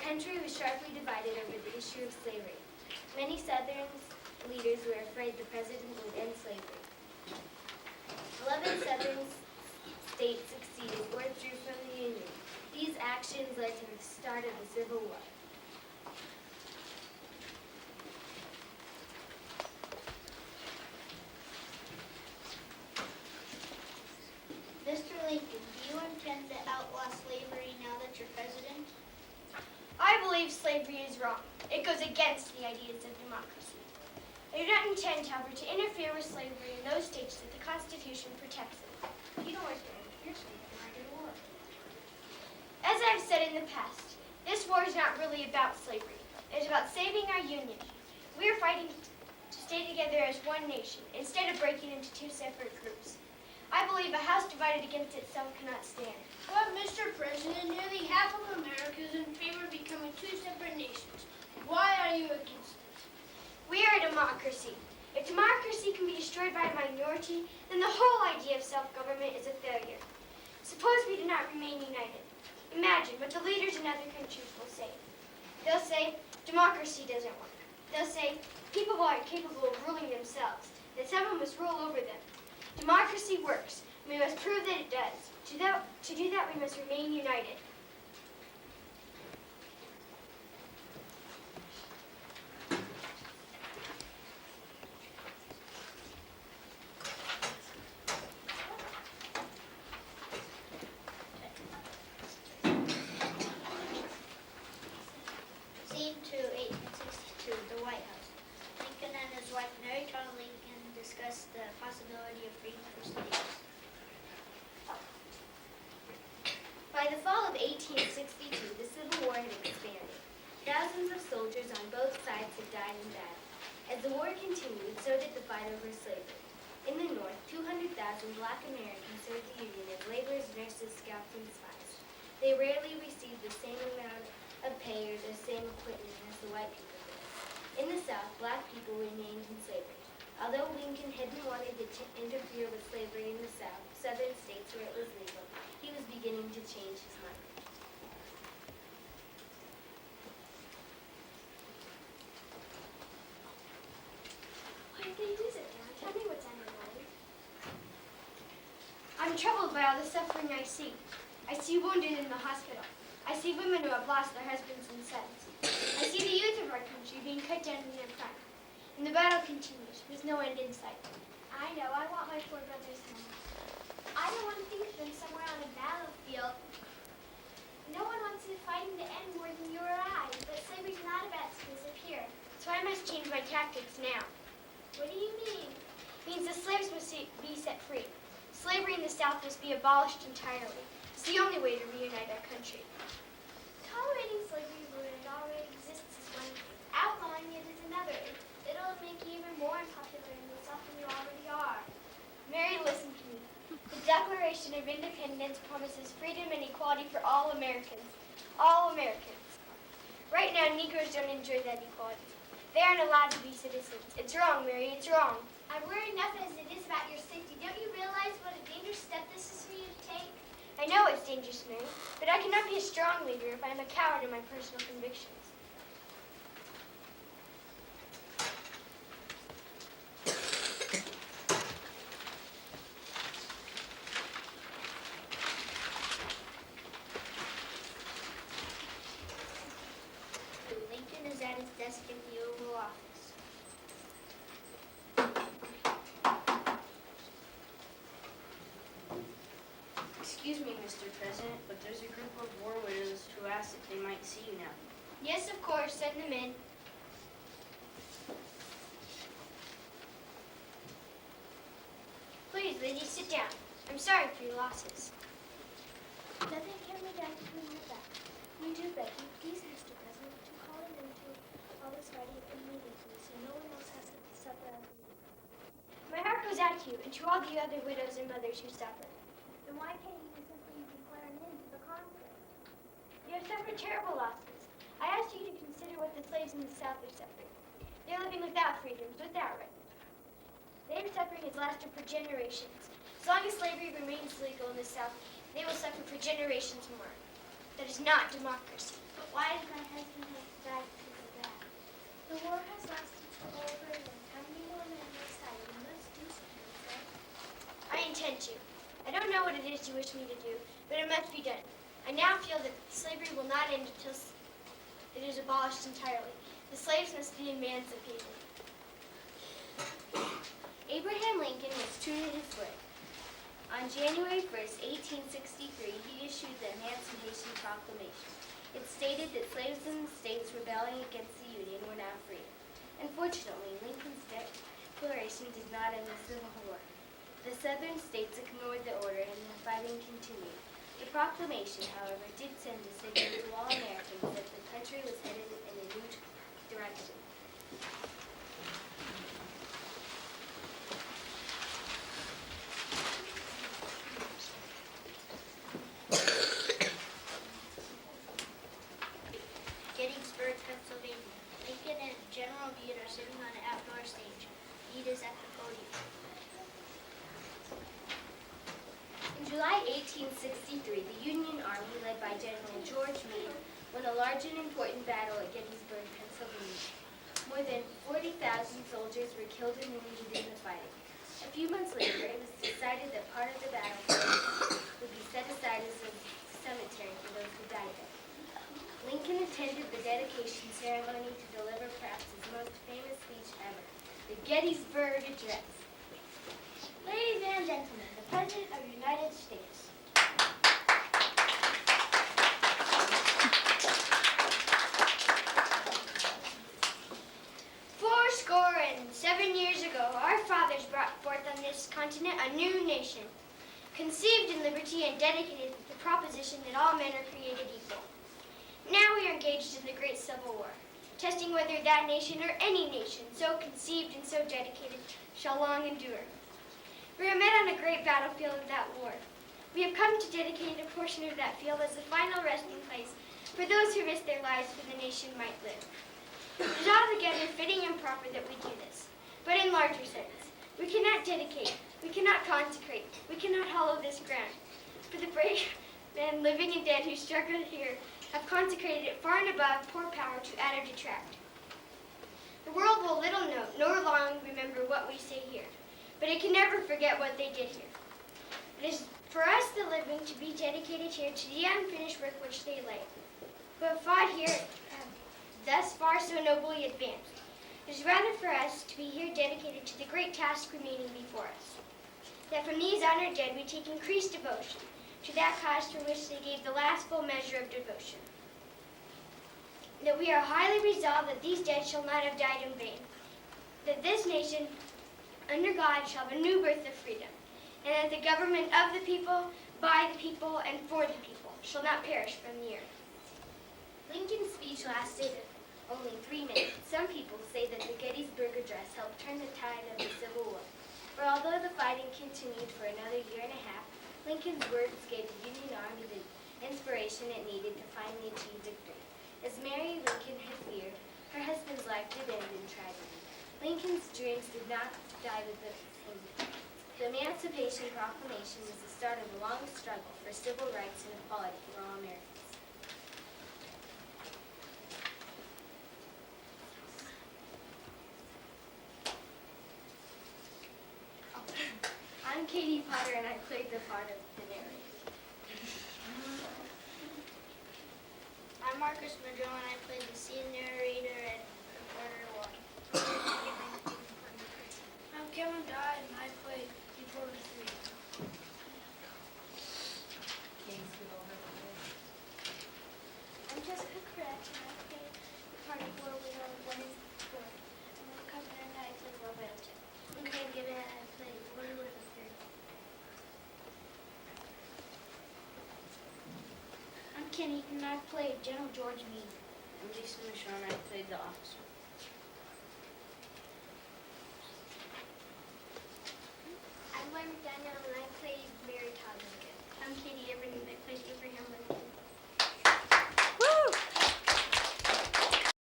country was sharply divided over the issue of slavery. Many Southern leaders were afraid the president would end slavery. 11 Southern states seceded or withdrew from the Union. These actions led to the start of the Civil War. Mr. Lincoln, do you intend to outlaw slavery now that you're president? I believe slavery is wrong. It goes against the ideas of democracy. I do not intend, however, to interfere with slavery in those states that the Constitution protects it. You don't want to interfere so you can write a war. As I've said in the past, this war is not really about slavery. It is about saving our union. We are fighting to stay together as one nation instead of breaking into two separate groups. I believe a house divided against itself cannot stand. But, Mr. President, nearly half of America is in favor of becoming two separate nations. Why are you against it? We are a democracy. If democracy can be destroyed by a minority, then the whole idea of self-government is a failure. Suppose we do not remain united. Imagine what the leaders in other countries will say. They'll say, democracy doesn't work. They'll say, people aren't capable of ruling themselves, that someone must rule over them. Democracy works, and we must prove that it does. To do that, we must remain united. Scene 2, 1862, the White House. Lincoln and his wife Mary Todd Lincoln discussed the possibility of freedom for slaves. By the fall of 1862, the Civil War had expanded. Thousands of soldiers on both sides had died in battle. As the war continued, so did the fight over slavery. In the North, 200,000 Black Americans served the Union as laborers, nurses, scouts, and spies. They rarely received the same amount of pay or the same equipment as the white people did. In the South, Black people remained in slavery. Although Lincoln hadn't wanted to interfere with slavery in the South, Southern states where it was legal, he was beginning to change his mind. Why did they do sit down? Tell me what's on your mind. I'm troubled by all the suffering I see. I see wounded in the hospital. I see women who have lost their husbands and sons. I see the youth of our country being cut down in their prime. And the battle continues with no end in sight. I know. I want my poor brothers home. I don't want to think of them somewhere on a battlefield. No one wants it fighting to end more than you or I, but slavery's not about to disappear. So I must change my tactics now. What do you mean? It means the slaves must be set free. Slavery in the South must be abolished entirely. It's the only way to reunite our country. Tolerating slavery where it already exists is one thing. Outlawing it is another. It'll make you even more unpopular in the South than you already are. Mary, listen to me. The Declaration of Independence promises freedom and equality for all Americans. All Americans. Right now, Negroes don't enjoy that equality. They aren't allowed to be citizens. It's wrong, Mary. It's wrong. I worry enough as it is about your safety. Don't you realize what a dangerous step this is for you to take? I know it's dangerous, Mary, but I cannot be a strong leader if I am a coward in my personal convictions. Lincoln is at his desk in the Oval Office. Excuse me, Mr. President, but there's a group of war widows who asked if they might see you now. Yes, of course. Send them in. Please, ladies, sit down. I'm sorry for your losses. Nothing can be done to remove that. We do beg you, please, Mr. President, to call an end to all this fighting immediately so no one else has to suffer as we do. My heart goes out to you and to all the other widows and mothers who suffer. Then why can't you simply declare an end to the conflict? You have suffered terrible losses. I ask you to consider what the slaves in the South are suffering. They're living without freedoms, without rights. Their suffering has lasted for generations. As long as slavery remains legal in the South, they will suffer for generations more. That is not democracy. But why is my husband wish me to do, but it must be done. I now feel that slavery will not end until it is abolished entirely. The slaves must be emancipated. Abraham Lincoln was true to his word. On January 1st, 1863, he issued the Emancipation Proclamation. It stated that slaves in the states rebelling against the Union were now free. Unfortunately, Lincoln's declaration did not end the Civil War. The southern states ignored the order and the fighting continued. The proclamation, however, did send a signal to all Americans that the country was headed in a new direction. Gettysburg, Pennsylvania. Lincoln and General Meade are sitting on an outdoor stage. Meade is at the podium. In July 1863, the Union Army, led by General George Meade, won a large and important battle at Gettysburg, Pennsylvania. More than 40,000 soldiers were killed and wounded in the fighting. A few months later, it was decided that part of the battlefield would be set aside as a cemetery for those who died there. Lincoln attended the dedication ceremony to deliver perhaps his most famous speech ever, the Gettysburg Address. Ladies and gentlemen, the President of the United States. Fourscore and 7 years ago, our fathers brought forth on this continent a new nation, conceived in liberty and dedicated to the proposition that all men are created equal. Now we are engaged in the great Civil War, testing whether that nation or any nation so conceived and so dedicated shall long endure. We are met on a great battlefield of that war. We have come to dedicate a portion of that field as the final resting place for those who risked their lives that the nation might live. It is altogether fitting and proper that we do this, but in larger sense. We cannot dedicate, we cannot consecrate, we cannot hollow this ground. For the brave men, living and dead, who struggled here, have consecrated it far and above poor power to add or detract. The world will little know, nor long remember what we say here, but it can never forget what they did here. It is for us, the living, to be dedicated here to the unfinished work which they laid, who have fought here, thus far so nobly advanced. It is rather for us to be here dedicated to the great task remaining before us, that from these honored dead we take increased devotion to that cause for which they gave the last full measure of devotion. That we are highly resolved that these dead shall not have died in vain, that this nation, under God, shall have a new birth of freedom, and that the government of the people, by the people, and for the people shall not perish from the earth. Lincoln's speech lasted only 3 minutes. Some people say that the Gettysburg Address helped turn the tide of the Civil War. For although the fighting continued for another year and a half, Lincoln's words gave the Union Army the inspiration it needed to finally achieve victory. As Mary Lincoln had feared, her husband's life did end in tragedy. Lincoln's dreams did not die with him. The Emancipation Proclamation was the start of a long struggle for civil rights and equality for all Americans. I'm Katie Potter, and I played the part of the narrator. I'm Marcus Madro, and I played the scene narrator and reporter one. I'm Kevin Dye, and I played Reporter 3. I'm Jessica Correct, and I played the part of War Widow 1 and 4. I'm Will Covenant, and I played War Widow 2. I'm Cam Gibbon, and I played War Widow 3. I'm Kenny, and I played General George Meade. I'm Jason Michaud, and I played the officer.